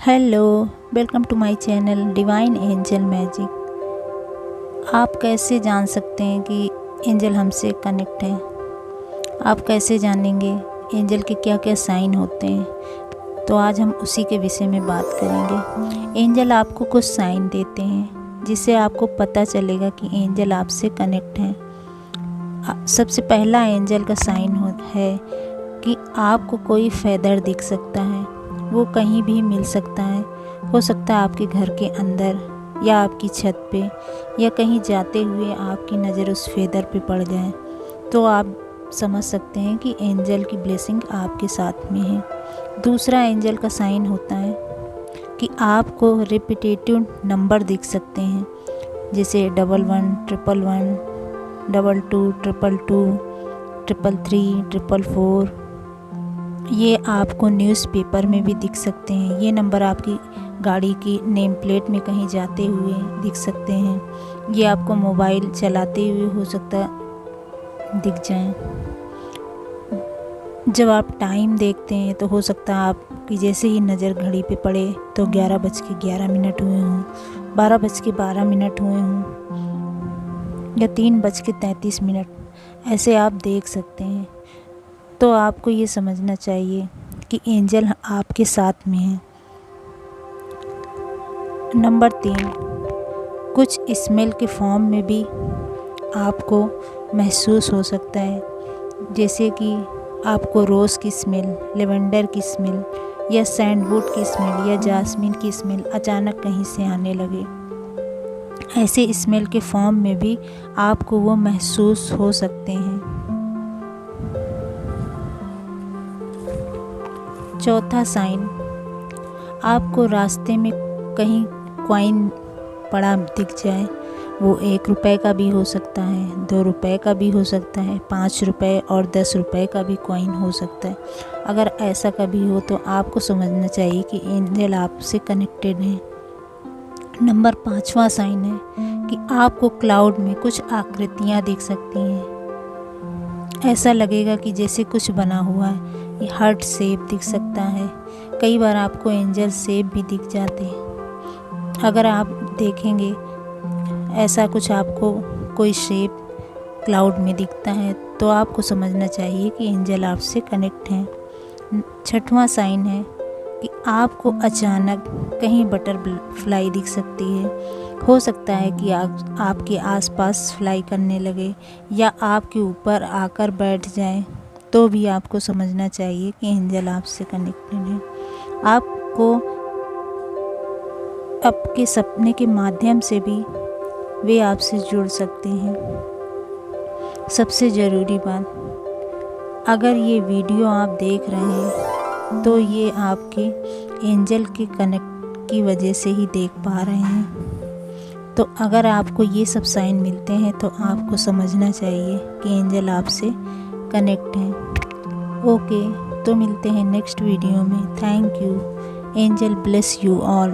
Hello, welcome to my channel divine angel magic. आप कैसे जान सकते हैं कि एंजल हमसे कनेक्ट हैं? आप कैसे जानेंगे एंजल के क्या क्या साइन होते हैं? तो आज हम उसी के विषय में बात करेंगे। एंजल आपको कुछ साइन देते हैं जिससे आपको पता चलेगा कि एंजल आपसे कनेक्ट हैं। सबसे पहला एंजल का साइन है कि आपको कोई फेदर दिख सकता है। वो कहीं भी मिल सकता है। हो सकता है आपके घर के अंदर या आपकी छत पे या कहीं जाते हुए आपकी नज़र उस फेदर पे पड़ जाए तो आप समझ सकते हैं कि एंजल की ब्लेसिंग आपके साथ में है। दूसरा एंजल का साइन होता है कि आपको रिपीटेटिव नंबर दिख सकते हैं, जैसे 11, 111, 22, 222, 333, 444। ये आपको न्यूज़पेपर में भी दिख सकते हैं। ये नंबर आपकी गाड़ी की नेम प्लेट में कहीं जाते हुए दिख सकते हैं। ये आपको मोबाइल चलाते हुए हो सकता दिख जाएं। जब आप टाइम देखते हैं तो हो सकता है आपकी जैसे ही नज़र घड़ी पे पड़े तो 11:11 हुए हों, 12:12 हुए हों या 3:33। ऐसे आप देख सकते हैं। तो आपको ये समझना चाहिए कि एंजल आपके साथ में है। नंबर 3, कुछ स्मेल के फॉर्म में भी आपको महसूस हो सकता है, जैसे कि आपको रोज़ की स्मेल, लेवेंडर की स्मेल या सैंडवुड की स्मेल या जास्मिन की स्मेल अचानक कहीं से आने लगे। ऐसे स्मेल के फॉर्म में भी आपको वो महसूस हो सकते हैं। चौथा साइन, आपको रास्ते में कहीं कॉइन पड़ा दिख जाए। वो 1 रुपए का भी हो सकता है, 2 रुपए का भी हो सकता है, 5 रुपए और 10 रुपए का भी कॉइन हो सकता है। अगर ऐसा कभी हो तो आपको समझना चाहिए कि एंजल आपसे कनेक्टेड है। नंबर 5वां साइन है कि आपको क्लाउड में कुछ आकृतियाँ दिख सकती हैं। ऐसा लगेगा कि जैसे कुछ बना हुआ है। ये हार्ट शेप दिख सकता है। कई बार आपको एंजल शेप भी दिख जाते हैं। अगर आप देखेंगे ऐसा कुछ आपको कोई शेप क्लाउड में दिखता है तो आपको समझना चाहिए कि एंजल आपसे कनेक्ट हैं। 6वां साइन है कि आपको अचानक कहीं बटरफ्लाई दिख सकती है। हो सकता है कि आपके आसपास फ्लाई करने लगे या आपके ऊपर आकर बैठ जाए, तो भी आपको समझना चाहिए कि एंजल आपसे कनेक्टेड है। आपको आपके सपने के माध्यम से भी वे आपसे जुड़ सकते हैं। सबसे ज़रूरी बात, अगर ये वीडियो आप देख रहे हैं तो ये आपके एंजल के कनेक्ट की वजह से ही देख पा रहे हैं। तो अगर आपको ये सब साइन मिलते हैं तो आपको समझना चाहिए कि एंजल आपसे कनेक्ट हैं। ओके, तो मिलते हैं नेक्स्ट वीडियो में। Thank you. Angel bless you all.